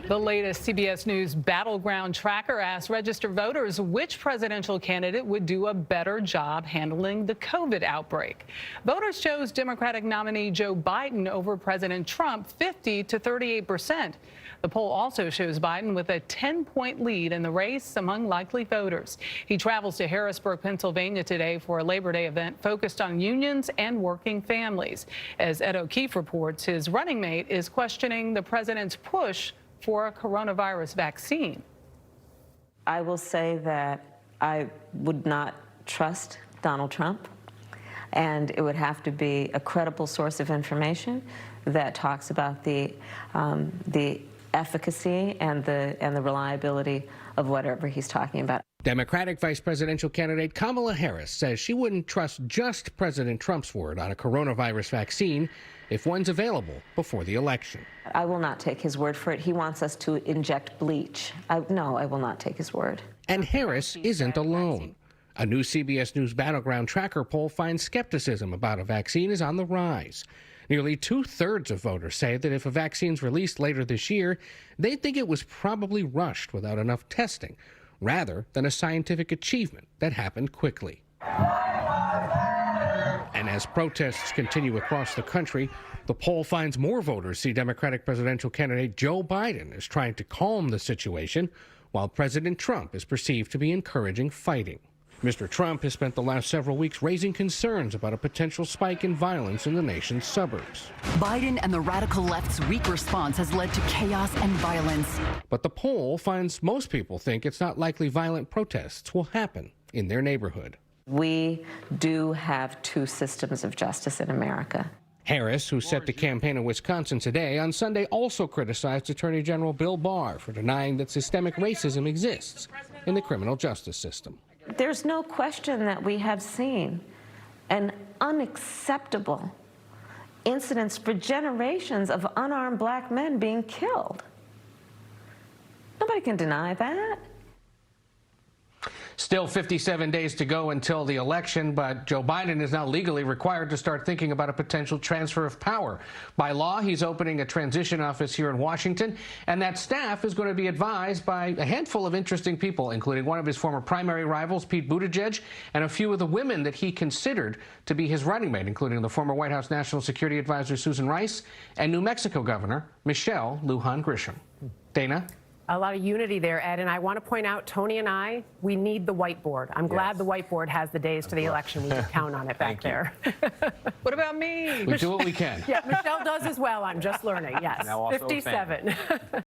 The latest CBS News Battleground Tracker asked registered voters which presidential candidate would do a better job handling the COVID outbreak. Voters chose Democratic nominee Joe Biden over President Trump 50 to 38%. The poll also shows Biden with a 10-point lead in the race among likely voters. He travels to Harrisburg, Pennsylvania today for a Labor Day event focused on unions and working families. As Ed O'Keefe reports, his running mate is questioning the president's push for a coronavirus vaccine. I will say that I would not trust Donald Trump, and it would have to be a credible source of information that talks about the efficacy and the reliability of whatever he's talking about. Democratic vice presidential candidate Kamala Harris says she wouldn't trust just President Trump's word on a coronavirus vaccine if one's available before the election. I will not take his word for it. He wants us to inject bleach. No, I will not take his word. And Harris isn't alone. A new CBS News Battleground Tracker poll finds skepticism about a vaccine is on the rise. Nearly 2/3 of voters say that if a vaccine's released later this year, they think it was probably rushed without enough testing, rather than a scientific achievement that happened quickly. And as protests continue across the country, the poll finds more voters see Democratic presidential candidate Joe Biden as trying to calm the situation, while President Trump is perceived to be encouraging fighting. Mr. Trump has spent the last several weeks raising concerns about a potential spike in violence in the nation's suburbs. Biden and the radical left's weak response has led to chaos and violence. But the poll finds most people think it's not likely violent protests will happen in their neighborhood. We do have two systems of justice in America. Harris, who set to campaign in Wisconsin today, on Sunday also criticized Attorney General Bill Barr for denying that systemic racism exists in the criminal justice system. There's no question that we have seen an unacceptable incidents for generations of unarmed black men being killed. Nobody can deny that. Still 57 days to go until the election, but Joe Biden is now legally required to start thinking about a potential transfer of power. By law, he's opening a transition office here in Washington, and that staff is going to be advised by a handful of interesting people, including one of his former primary rivals, Pete Buttigieg, and a few of the women that he considered to be his running mate, including the former White House National Security Advisor Susan Rice and New Mexico Governor Michelle Lujan Grisham. Dana? A lot of unity there, Ed, and I want to point out, Tony and I, we need the whiteboard. I'm glad the whiteboard has the days to the election. We can count on it back there. What about me? We do what we can. Yeah, Michelle does as well. I'm just learning. Yes, 57.